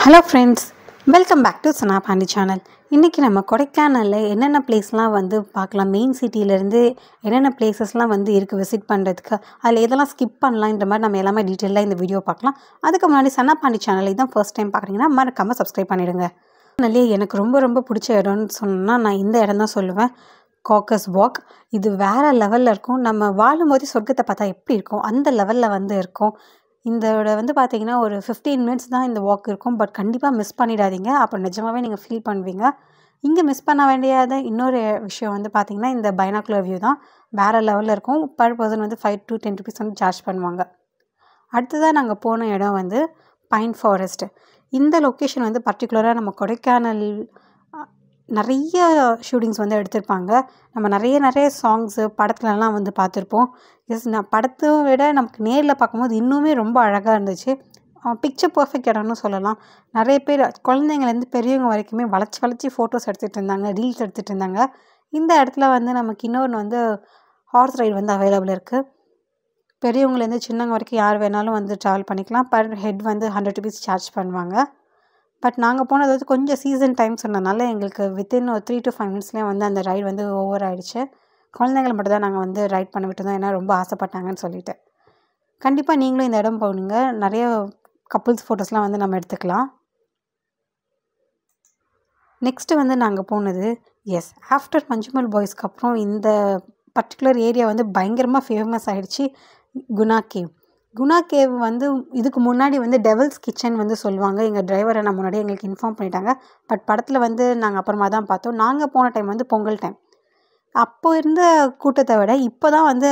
Hello friends, welcome back to Sana Pandi channel. இன்றைக்கி நம்ம கொடைக்கானலில் என்னென்ன பிளேஸ்லாம் வந்து பார்க்கலாம், மெயின் சிட்டியிலேருந்து என்னென்ன பிளேசஸ்லாம் வந்து இருக்குது விசிட் பண்ணுறதுக்கு, அதில் எதெல்லாம் ஸ்கிப் பண்ணலான்ற மாதிரி நம்ம எல்லாமே டீட்டெயிலாக இந்த வீடியோ பார்க்கலாம். அதுக்கு முன்னாடி சனா பாண்டி சேனல் இதான் ஃபர்ஸ்ட் டைம் பார்க்குறீங்கன்னா மறக்காமல் சப்ஸ்கிரைப் பண்ணிவிடுங்க. அதனாலே எனக்கு ரொம்ப பிடிச்ச இடம்னு சொன்னால் நான் இந்த இடம் தான் சொல்லுவேன், காக்கஸ் வாக். இது வேறு லெவலில் இருக்கும். நம்ம வாழும்போது சொர்க்கத்தை பார்த்தா எப்படி இருக்கும் அந்த லெவலில் வந்து இருக்கும். இதோட வந்து பார்த்தீங்கன்னா ஒரு 15 மினிட்ஸ் தான் இந்த வாக் இருக்கும். பட் கண்டிப்பாக மிஸ் பண்ணிடாதீங்க. அப்போ நிஜமாகவே நீங்கள் ஃபீல் பண்ணுவீங்க. இங்கே மிஸ் பண்ண வேண்டியது இன்னொரு விஷயம் வந்து பார்த்திங்கன்னா இந்த பைனாக்குலர் வியூ தான். வேறு லெவலில் இருக்கும். பர் பர்சன் வந்து 5 to 10 rupees வந்து சார்ஜ் பண்ணுவாங்க. அடுத்ததாக நாங்கள் போன இடம் வந்து பைன் ஃபாரஸ்ட். இந்த லொக்கேஷன் வந்து பர்டிகுலராக நம்ம கொடைக்கானல் நிறைய ஷூட்டிங்ஸ் வந்து எடுத்திருப்பாங்க. நம்ம நிறைய சாங்ஸு படத்துலலாம் வந்து பார்த்துருப்போம். நான் படத்தை விட நமக்கு நேரில் பார்க்கும்போது இன்னுமே ரொம்ப அழகாக இருந்துச்சு. பிக்சர் பர்ஃபெக்ட் இடம்னு சொல்லலாம். நிறைய பேர் குழந்தைங்கலேருந்து பெரியவங்க வரைக்குமே வளைச்சி ஃபோட்டோஸ் எடுத்துகிட்டு இருந்தாங்க, ரீல்ஸ் எடுத்துகிட்டு இருந்தாங்க. இந்த இடத்துல வந்து நமக்கு இன்னொன்று வந்து ஹார்ஸ் ரைடு வந்து அவைலபிள் இருக்குது. பெரியவங்கலேருந்து சின்னவங்க வரைக்கும் யார் வேணாலும் வந்து ட்ராவல் பண்ணிக்கலாம். பர் ஹெட் வந்து 100 rupees சார்ஜ் பண்ணுவாங்க. பட் நாங்கள் போனது வந்து கொஞ்சம் சீசன் டைம் சொன்னதுனால எங்களுக்கு வித்தின் ஒரு 3 to 5 minutesலேயே வந்து அந்த ரைடு வந்து ஓவர் ஆகிடுச்சு. குழந்தைங்களை மட்டும் தான் நாங்கள் வந்து ரைட் பண்ண விட்டுருந்தோம், ஏன்னா ரொம்ப ஆசைப்பட்டாங்கன்னு சொல்லிட்டு. கண்டிப்பாக நீங்களும் இந்த இடம் போகணுங்க. நிறைய கப்புள்ஸ் ஃபோட்டோஸ்லாம் வந்து நம்ம எடுத்துக்கலாம். நெக்ஸ்ட்டு வந்து நாங்கள் போனது ஆஃப்டர் மஞ்சுமல் பாய்ஸ்க்கு அப்புறம் இந்த பர்டிகுலர் ஏரியா வந்து பயங்கரமாக ஃபேமஸ் ஆகிடுச்சு, குணா கேவ். குணா கேவ் வந்து இதுக்கு முன்னாடி வந்து டெவல்ஸ் கிச்சன் வந்து சொல்லுவாங்க. எங்கள் டிரைவரை நான் முன்னாடியே எங்களுக்கு இன்ஃபார்ம் பண்ணிட்டாங்க. பட் படத்தில் வந்து நாங்கள் அப்புறமா தான் பார்த்தோம். நாங்கள் போன டைம் வந்து பொங்கல் டைம். அப்போ இருந்த கூட்டத்தை விட இப்போ தான் வந்து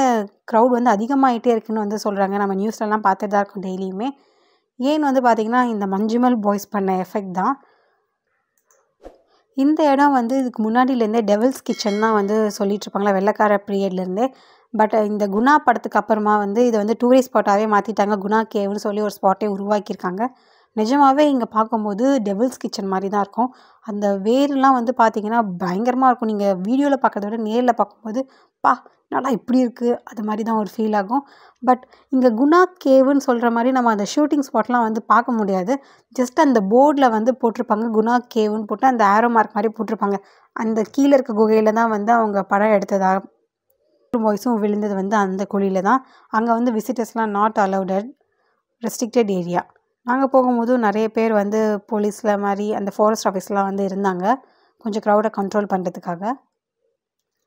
க்ரௌட் வந்து அதிகமாகிட்டே இருக்குதுன்னு வந்து சொல்கிறாங்க. நம்ம நியூஸ்லலாம் பார்த்துட்டு தான் இருக்கோம் டெய்லியுமே. ஏன்னு வந்து பார்த்திங்கன்னா இந்த மஞ்சுமல் பாய்ஸ் பண்ண எஃபெக்ட் தான். இந்த இடம் வந்து இதுக்கு முன்னாடியிலேருந்தே டெவல்ஸ் கிச்சன் தான் வந்து சொல்லிகிட்ருப்பாங்களா, வெள்ளைக்கார பீரியட்லேருந்தே. பட் இந்த குணா படத்துக்கு அப்புறமா வந்து இதை வந்து டூரிஸ்ட் ஸ்பாட்டாகவே மாற்றிட்டாங்க. குணா கேவ்னு சொல்லி ஒரு ஸ்பாட்டே உருவாக்கியிருக்காங்க. நிஜமாகவே இங்கே பார்க்கும்போது டெவல்ஸ் கிச்சன் மாதிரி தான் இருக்கும். அந்த வேர்லாம் வந்து பார்த்திங்கன்னா பயங்கரமாக இருக்கும். நீங்கள் வீடியோவில் பார்க்கறத விட நேரில் பார்க்கும்போது நல்லா இப்படி இருக்குது அது மாதிரி தான் ஒரு ஃபீல் ஆகும். பட் இங்கே குணா கேவுன்னு சொல்கிற மாதிரி நம்ம அந்த ஷூட்டிங் ஸ்பாட்லாம் வந்து பார்க்க முடியாது. ஜஸ்ட் அந்த போர்டில் வந்து போட்டிருப்பாங்க குணா கேவுன்னு போட்டு அந்த ஆரோ மார்க் மாதிரி போட்டிருப்பாங்க. அந்த கீழே இருக்க குகையில் தான் வந்து அவங்க படம் எடுத்ததாக பாய்ஸும் விழுந்தது வந்து அந்த குழியில் தான். அங்கே வந்து விசிட்டர்ஸ்லாம் நாட் அலௌடட், ரெஸ்ட்ரிக்டட் ஏரியா. நாங்கள் போகும்போது நிறைய பேர் வந்து போலீஸில் மாதிரி அந்த ஃபாரஸ்ட் ஆஃபீஸ்லாம் வந்து இருந்தாங்க, கொஞ்சம் க்ரௌடை கண்ட்ரோல் பண்ணுறதுக்காக.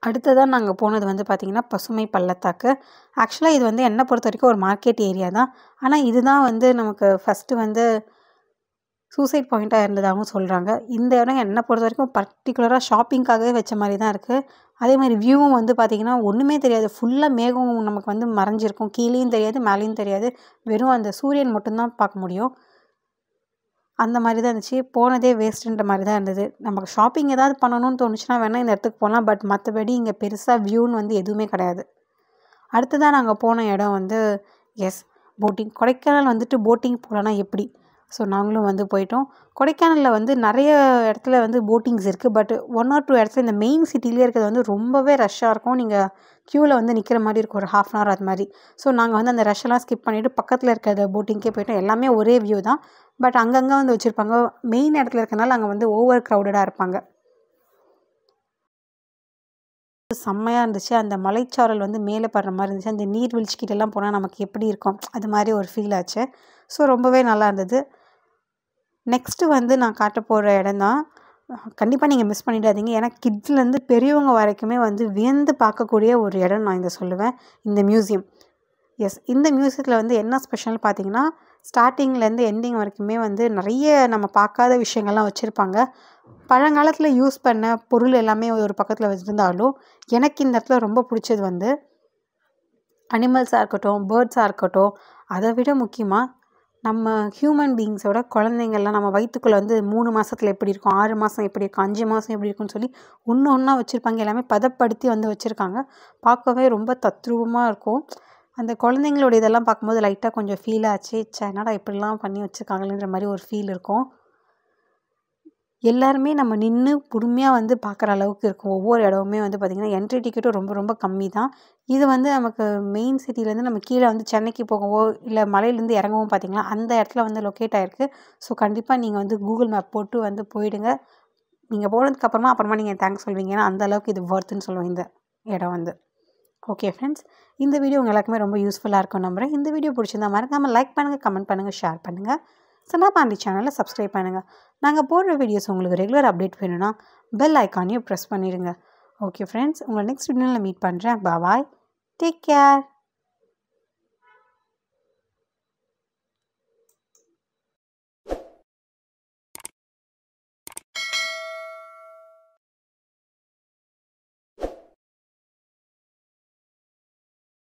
அடுத்ததாக நாங்கள் போனது வந்து பார்த்திங்கன்னா பசுமை பள்ளத்தாக்கு. ஆக்சுவலாக இது வந்து என்னை பொறுத்த வரைக்கும் ஒரு மார்க்கெட் ஏரியா தான். ஆனால் இதுதான் வந்து நமக்கு ஃபஸ்ட்டு வந்து சூசைட் பாயிண்ட்டாக இருந்ததாகவும் சொல்கிறாங்க. இந்த இடம் என்னை பொறுத்த வரைக்கும் பர்டிகுலராக ஷாப்பிங்காகவே வச்ச மாதிரி தான் இருக்குது. அதே மாதிரி வியூவும் வந்து பார்த்திங்கன்னா ஒன்றுமே தெரியாது. ஃபுல்லாக மேகம் நமக்கு வந்து மறைஞ்சிருக்கும். கீழேயும் தெரியாது, மேலேயும் தெரியாது. வெறும் அந்த சூரியன் மட்டும்தான் பார்க்க முடியும். அந்த மாதிரி தான் இருந்துச்சு. போனதே வேஸ்ட்டுன்ற மாதிரி தான் இருந்தது. நமக்கு ஷாப்பிங் ஏதாவது பண்ணணும்னு தோணுச்சுன்னா வேணால் இந்த இடத்துக்கு போகலாம். பட் மற்றபடி இங்கே பெருசாக வியூன்னு வந்து எதுவுமே கிடையாது. அடுத்ததாக நாங்கள் போன இடம் வந்து போட்டிங். கொடைக்கானல் வந்துட்டு போட்டிங் போகலன்னா எப்படி? ஸோ நாங்களும் வந்து போயிட்டோம். கொடைக்கானலில் வந்து நிறைய இடத்துல வந்து போட்டிங்ஸ் இருக்குது. பட் 1 or 2 இடத்துல இந்த மெயின் சிட்டிலேயே இருக்கிறது வந்து ரொம்பவே ரஷ்ஷாக இருக்கும். நீங்கள் க்யூவில் வந்து நிற்கிற மாதிரி இருக்கும், ஒரு 1/2 hour அது மாதிரி. ஸோ நாங்கள் வந்து அந்த ரஷ்ஷெல்லாம் ஸ்கிப் பண்ணிவிட்டு பக்கத்தில் இருக்கிற போட்டிங்கே போயிட்டோம். எல்லாமே ஒரே வியூ தான். பட் அங்கங்கே வந்து வச்சுருப்பாங்க. மெயின் இடத்துல இருக்கனால அங்கே வந்து ஓவர் க்ரௌடடாக இருப்பாங்க. செம்மையாக இருந்துச்சு. அந்த மலைச்சாரல் வந்து மேலே படுற மாதிரி இருந்துச்சு. அந்த நீர்வீழ்ச்சிக்கிட்டெல்லாம் போனால் நமக்கு எப்படி இருக்கும் அது மாதிரி ஒரு ஃபீல் ஆச்சு. ஸோ ரொம்பவே நல்லா இருந்தது. நெக்ஸ்ட்டு வந்து நான் காட்ட போகிற இடம் தான். கண்டிப்பாக நீங்கள் மிஸ் பண்ணிடாதீங்க. ஏன்னா கிட்ஸ்லேருந்து பெரியவங்க வரைக்குமே வந்து வியந்து பார்க்கக்கூடிய ஒரு இடம் நான் இதை சொல்லுவேன், இந்த மியூசியம். இந்த மியூசியத்தில் வந்து என்ன ஸ்பெஷல்னு பார்த்தீங்கன்னா ஸ்டார்டிங்லேருந்து எண்டிங் வரைக்குமே வந்து நிறைய நம்ம பார்க்காத விஷயங்கள்லாம் வச்சுருப்பாங்க. பழங்காலத்தில் யூஸ் பண்ண பொருள் எல்லாமே ஒரு பக்கத்தில் வச்சுருந்தாலும் எனக்கு இந்த இடத்துல ரொம்ப பிடிச்சது வந்து அனிமல்ஸாக இருக்கட்டும், பேர்ட்ஸாக இருக்கட்டும், அதை விட முக்கியமாக நம்ம ஹியூமன் பீயிங்ஸோட குழந்தைங்கள்லாம் நம்ம வயிற்றுக்குள்ளே வந்து 3 மாதத்தில் எப்படி இருக்கும், 6 மாதம் எப்படி இருக்கும், 5 மாதம் எப்படி இருக்குன்னு சொல்லி ஒன்றா வச்சுருப்பாங்க. எல்லாமே பதப்படுத்தி வந்து வச்சுருக்காங்க. பார்க்கவே ரொம்ப தத்ரூபமாக இருக்கும். அந்த குழந்தைங்களோட இதெல்லாம் பார்க்கும்போது லைட்டாக கொஞ்சம் ஃபீல் ஆச்சு. என்னடா இப்படிலாம் பண்ணி வச்சுருக்காங்களேன்ற மாதிரி ஒரு ஃபீல் இருக்கும். எல்லாருமே நம்ம நின்று பொறுமையாக வந்து பார்க்குற அளவுக்கு இருக்கும். ஒவ்வொரு இடமுமே வந்து பார்த்திங்கன்னா என்ட்ரி டிக்கெட்டும் ரொம்ப ரொம்ப கம்மி தான். இது வந்து நமக்கு மெயின் சிட்டிலேருந்து நம்ம கீழே வந்து சென்னைக்கு போகவோ இல்லை மலையிலேருந்து இறங்கவும் பார்த்திங்கன்னா அந்த இடத்துல வந்து லொக்கேட் ஆகிருக்கு. ஸோ கண்டிப்பாக நீங்கள் வந்து கூகுள் மேப் போட்டு வந்து போயிடுங்க. நீங்கள் போனதுக்கப்புறமா நீங்கள் தேங்க்ஸ் சொல்வீங்க. ஏன்னா அந்தளவுக்கு இது ஒர்த்துன்னு சொல்லுவேன் இந்த இடம் வந்து. ஓகே ஃப்ரெண்ட்ஸ், இந்த வீடியோ உங்கள் எல்லாருக்குமே ரொம்ப யூஸ்ஃபுல்லாக இருக்கும் நம்புகிறேன். இந்த வீடியோ பிடிச்சிருந்தா மறக்காமல் லைக் பண்ணுங்கள், கமெண்ட் பண்ணுங்கள், ஷேர் பண்ணுங்கள். சனா பாண்டி சேனலை சப்ஸ்கிரைப் பண்ணுங்கள். நாங்கள் போடுற வீடியோஸ் உங்களுக்கு ரெகுலர் அப்டேட் வேணும்னா பெல் ஐக்கானையும் ப்ரெஸ் பண்ணிடுங்க. ஓகே ஃப்ரெண்ட்ஸ், உங்களை நெக்ஸ்ட் வீடியோவில் மீட் பண்ணுறேன். பாய், டேக் கேர்.